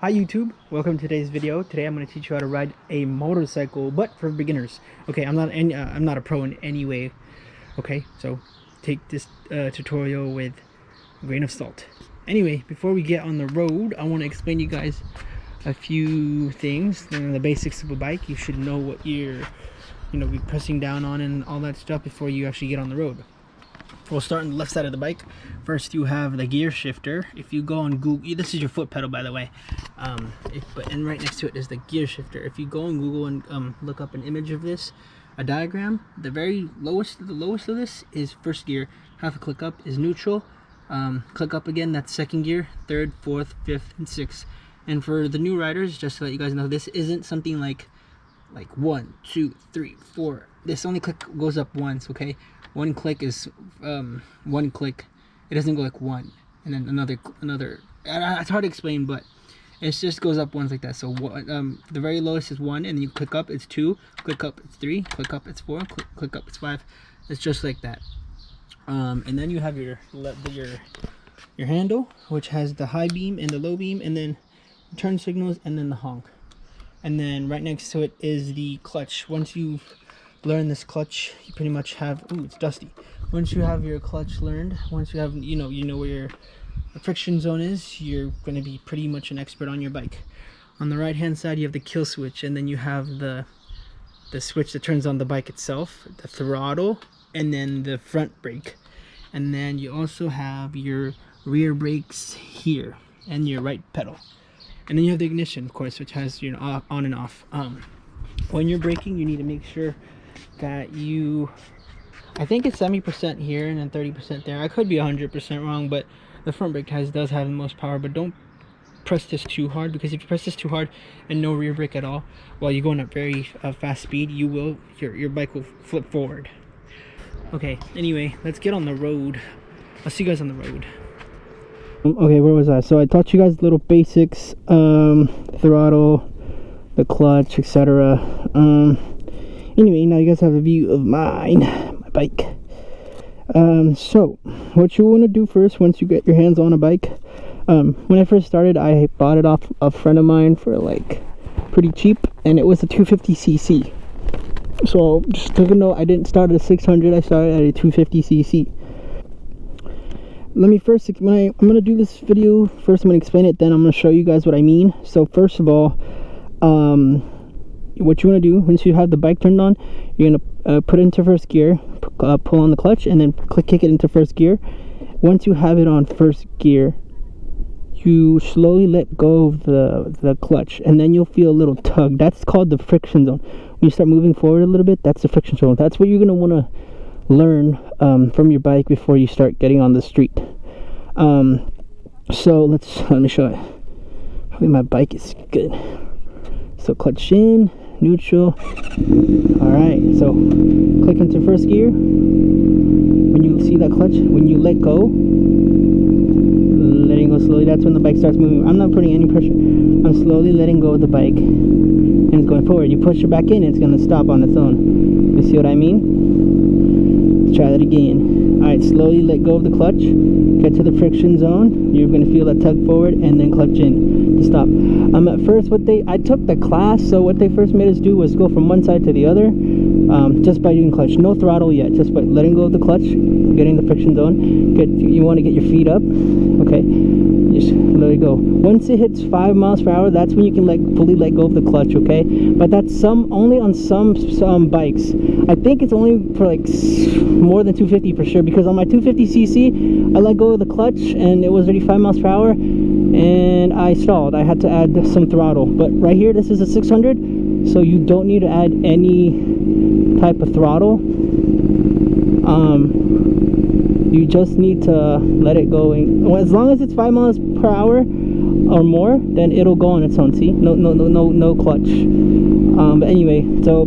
Hi YouTube, welcome to today's video. Today I'm going to teach you how to ride a motorcycle, but for beginners. Okay, I'm not a pro in any way. Okay, so take this tutorial with a grain of salt. Anyway, before we get on the road, I want to explain to you guys a few things. The basics of a bike. You should know what you're, be pressing down on and all that stuff before you actually get on the road. We'll start on the left side of the bike. First, you have the gear shifter. If you go on Google, this is your foot pedal, by the way. And right next to it is the gear shifter. If you go on Google and look up an image of this, a diagram, the very lowest of this is first gear. Half a click up is neutral. Click up again, that's second gear. Third, fourth, fifth, and sixth. And for the new riders, just to let you guys know, this isn't something like 1, 2, 3, 4. This only click goes up once, okay? One click is one click. It doesn't go like one and then another. It's hard to explain, but it just goes up once like that. So the very lowest is 1, and then you click up, it's 2. Click up, it's 3. Click up, it's 4. Click up, it's 5. It's just like that. And then you have your handle, which has the high beam and the low beam, and then turn signals, and then the honk. And then right next to it is the clutch. Once you learn this clutch, you pretty much have, ooh, it's dusty. Once you have your clutch learned, once you have, you know where your friction zone is, you're going to be pretty much an expert on your bike. On the right hand side, you have the kill switch, and then you have the switch that turns on the bike itself, the throttle, and then the front brake. And then you also have your rear brakes here and your right pedal. And then you have the ignition, of course, which has on and off. When you're braking, you need to make sure that I think it's 70% here and then 30% there. I could be 100% wrong, but the front brake does have the most power. But don't press this too hard, because if you press this too hard and no rear brake at all while you're going at very fast speed, your bike will flip forward. Okay, anyway, let's get on the road. I'll see you guys on the road. Okay, where was I? So I taught you guys little basics, throttle, the clutch, etc. Anyway, now you guys have a view of my bike. So what you want to do first, once you get your hands on a bike, when I first started, I bought it off a friend of mine for like pretty cheap, and it was a 250cc. So just so you know, I didn't start at a 600, I started at a 250cc. Let me first, I'm going to do this video, first I'm going to explain it, then I'm going to show you guys what I mean. So first of all, what you want to do, once you have the bike turned on, you're going to put it into first gear, pull on the clutch, and then kick it into first gear. Once you have it on first gear, you slowly let go of the clutch, and then you'll feel a little tug. That's called the friction zone. When you start moving forward a little bit, that's the friction zone. That's what you're going to want to learn from your bike before you start getting on the street. So let me show it. Hopefully my bike is good. So clutch in, neutral. Alright, so click into first gear. When you see that clutch, when you let go, letting go slowly, that's when the bike starts moving. I'm not putting any pressure. I'm slowly letting go of the bike, and it's going forward. You push it back in, it's going to stop on its own. You see what I mean? Let's try that again. Alright, slowly let go of the clutch, get to the friction zone. You're going to feel that tug forward, and then clutch in to stop. At first, I took the class, so what they first made us do was go from one side to the other, just by doing clutch. No throttle yet, just by letting go of the clutch, getting the friction zone. You want to get your feet up, okay? Just let it go. Once it hits 5 miles per hour, that's when you can fully let go of the clutch, okay? But that's only on some bikes. I think it's only for more than 250 for sure, because on my 250cc, I let go of the clutch and it was already 5 miles per hour, and I stalled. I had to add some throttle. But right here, this is a 600, so you don't need to add any type of throttle. You just need to let it go. As long as it's 5 miles per hour or more, then it'll go on its own. See, no clutch. But anyway, so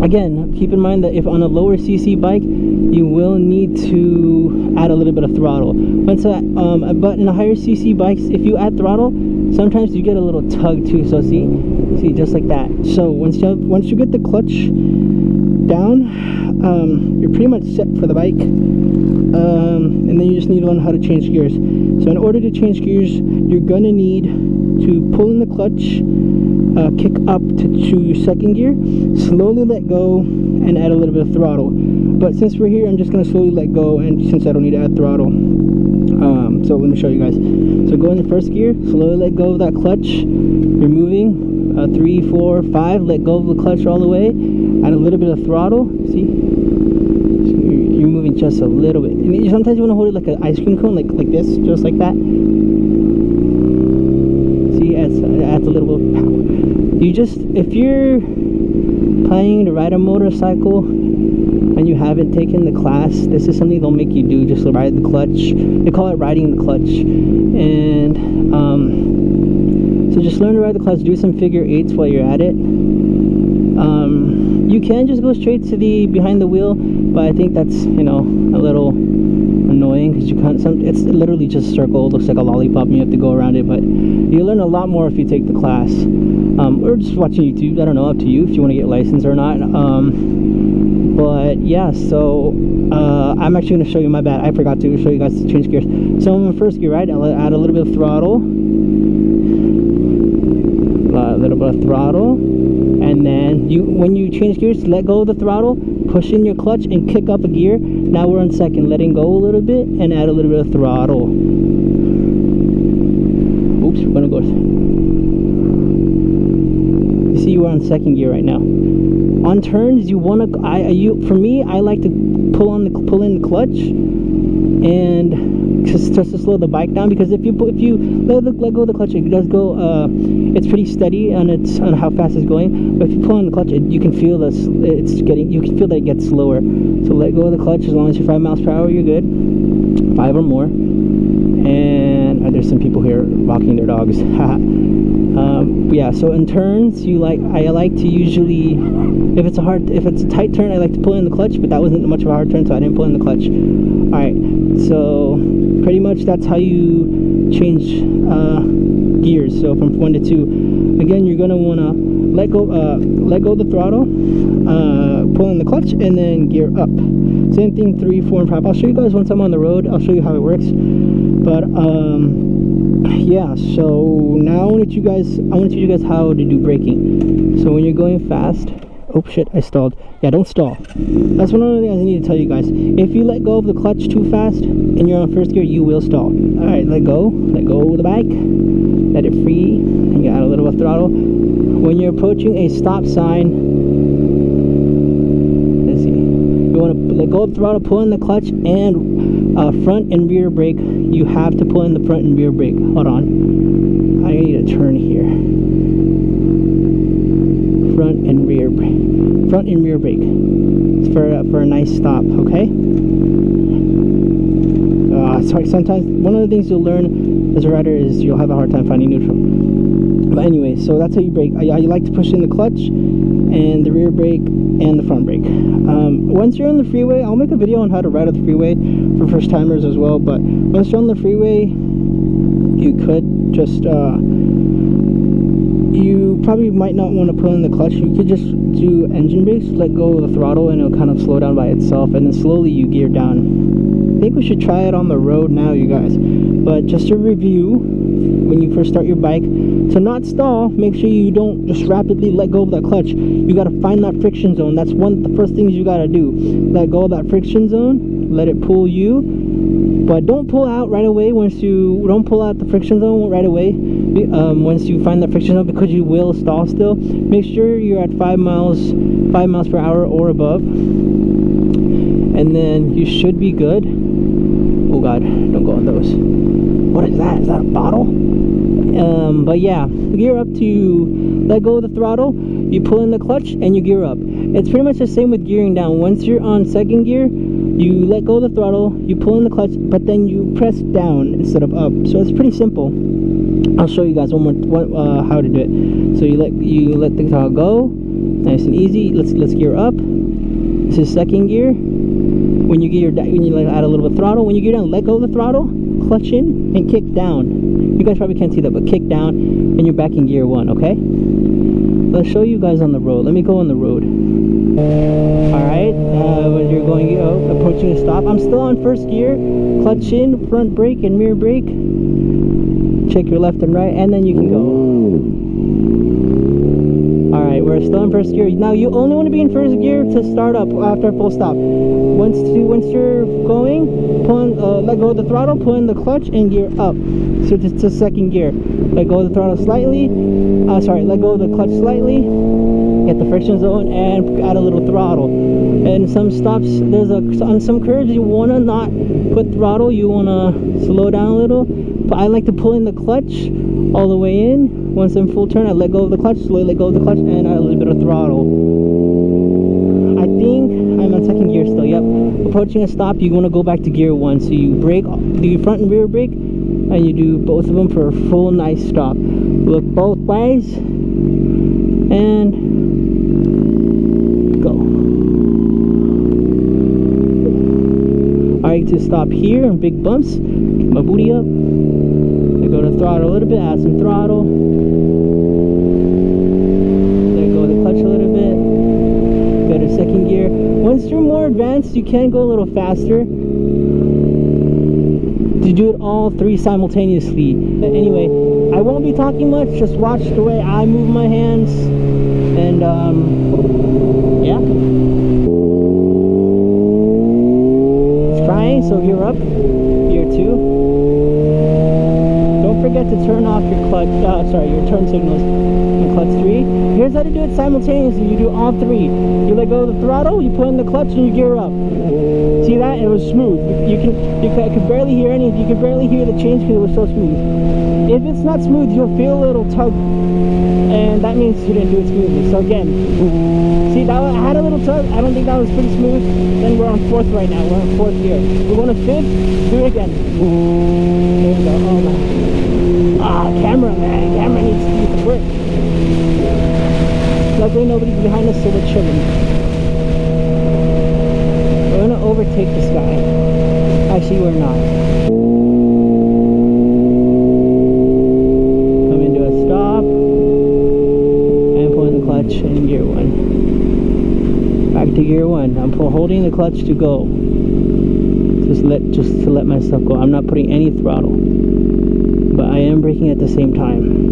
again, keep in mind that if on a lower cc bike, you will need to add a little bit of throttle. But in a higher cc bikes, if you add throttle, sometimes you get a little tug too. So see, just like that. So once you get the clutch down, you're pretty much set for the bike. And then you just need to learn how to change gears. So in order to change gears, you're gonna need to pull in the clutch, kick up to second gear, slowly let go, and add a little bit of throttle. But since we're here, I'm just going to slowly let go, and since I don't need to add throttle, so let me show you guys. So go into first gear, slowly let go of that clutch. You're moving 3, 4, 5, let go of the clutch all the way, add a little bit of throttle. See, so you're moving just a little bit. And sometimes you want to hold it like an ice cream cone, like this, just like that. See, it adds a little bit of power. You just, if you're planning to ride a motorcycle and you haven't taken the class, this is something they'll make you do, just to ride the clutch. They call it riding the clutch. And so just learn to ride the clutch, do some figure eights while you're at it. You can just go straight to the behind the wheel, but I think that's, you know, a little annoying because you can't, it's literally just a circle. It looks like a lollipop and you have to go around it, but you learn a lot more if you take the class. Or just watching YouTube, I don't know, up to you if you want to get licensed or not. But yeah, so I'm actually going to show you, my bad, I forgot to show you guys to change gears. So I'm in first gear, right? I'll add a little bit of throttle, and then when you change gears, let go of the throttle, push in your clutch and kick up a gear. Now we're on second, letting go a little bit and add a little bit of throttle. Oops, we're gonna go. You see, you are on second gear right now. On turns, you want to, for me, I like to pull in the clutch and just to slow the bike down, because if you let go of the clutch, it does go, it's pretty steady on how fast it's going. But if you pull on the clutch, you can feel you can feel that it gets slower. So let go of the clutch. As long as you're 5 miles per hour, you're good, 5 or more. And there's some people here walking their dogs. Yeah, so in turns, I like to usually, if it's a tight turn, I like to pull in the clutch, but that wasn't much of a hard turn, so I didn't pull in the clutch. Alright, so pretty much that's how you change gears. So from 1 to 2, again, you're gonna wanna let go of the throttle, pull in the clutch, and then gear up. Same thing, 3, 4, and 5. I'll show you guys once I'm on the road. I'll show you how it works. But yeah, so now I want to teach you guys how to do braking. So when you're going fast, oh shit, I stalled. Yeah, don't stall. That's one of the things I need to tell you guys. If you let go of the clutch too fast and you're on first gear, you will stall. Alright, let go of the bike, let it free, and you add a little bit of throttle. When you're approaching a stop sign, let's see, you want to let go of the throttle, pull in the clutch, and front and rear brake. You have to pull in the front and rear brake. Hold on, I need to turn here. Front and rear brake. It's for a nice stop. Okay. Sorry. Sometimes one of the things you'll learn as a rider is you'll have a hard time finding neutral. But anyway, so that's how you brake. I like to push in the clutch and the rear brake and the front brake. Once you're on the freeway, I'll make a video on how to ride on the freeway for first timers as well. But once you're on the freeway, you could just you probably might not want to pull in the clutch. You could just do engine brakes, let go of the throttle, and it'll kind of slow down by itself, and then slowly you gear down. I think we should try it on the road now, you guys. But just to review, when you first start your bike, to not stall, make sure you don't just rapidly let go of that clutch. You got to find that friction zone. That's one of the first things you got to do. Let go of that friction zone, let it pull you, but don't pull out right away. Don't pull out the friction zone right away once you find that friction zone, because you will stall still. Make sure you're at 5 miles per hour or above, and then you should be good. Oh god, don't go on those. What is that? Is that a bottle? But yeah, gear up to let go of the throttle, you pull in the clutch, and you gear up. It's pretty much the same with gearing down. Once you're on second gear, you let go of the throttle, you pull in the clutch, but then you press down instead of up. So it's pretty simple. I'll show you guys how to do it. So you let the throttle go, nice and easy. Let's gear up. This is second gear. When you gear down, add a little bit of throttle. When you gear down, let go of the throttle, clutch in, and kick down. You guys probably can't see that, but kick down, and you're back in gear 1. Okay. Let's show you guys on the road. Let me go on the road. Alright, when you're going, approaching a stop, I'm still on first gear, clutch in, front brake and rear brake. check your left and right, and then you can go. Alright, we're still in first gear. Now you only want to be in first gear to start up after full stop. Once you're going, let go of the throttle, pull in the clutch, and gear up. So to second gear. Let go of the throttle slightly. Let go of the clutch slightly. Get the friction zone and add a little throttle. And some stops, on some curves you want to not put throttle, you want to slow down a little. But I like to pull in the clutch all the way in. Once I'm full turn, I let go of the clutch, slowly let go of the clutch, and add a little bit of throttle. I think I'm on second gear still, yep. Approaching a stop, you want to go back to gear 1. So you brake, do your front and rear brake, and you do both of them for a full nice stop. Look both ways, and go. Alright, to stop here in big bumps, get my booty up. I go to throttle a little bit, add some throttle. Let go of the clutch a little bit. Go to second gear. Once you're more advanced, you can go a little faster. To do it all 3 simultaneously. Anyway, I won't be talking much, just watch the way I move my hands. And yeah. It's trying, so gear up. Gear 2. Don't forget to turn off your clutch, your turn signals in clutch 3. Here's how to do it simultaneously. You do all 3. You let go of the throttle, you put in the clutch, and you gear up. See that? It was smooth. I could barely hear anything. You could barely hear the change because it was so smooth. If it's not smooth, you'll feel a little tug, and that means you didn't do it smoothly. So again, see, I had a little tug. I don't think that was pretty smooth. Then we're on 4th right now. We're on 4th gear. We're going to 5th. Do it again. There we go. Oh man. Camera, man. Camera needs to work. Luckily, nobody's behind us, so we're chilling. We're gonna overtake this guy. Actually, we're not. Come into a stop and pull in the clutch in gear 1. Back to gear 1. I'm holding the clutch to go. Just to let myself go. I'm not putting any throttle, but I am braking at the same time.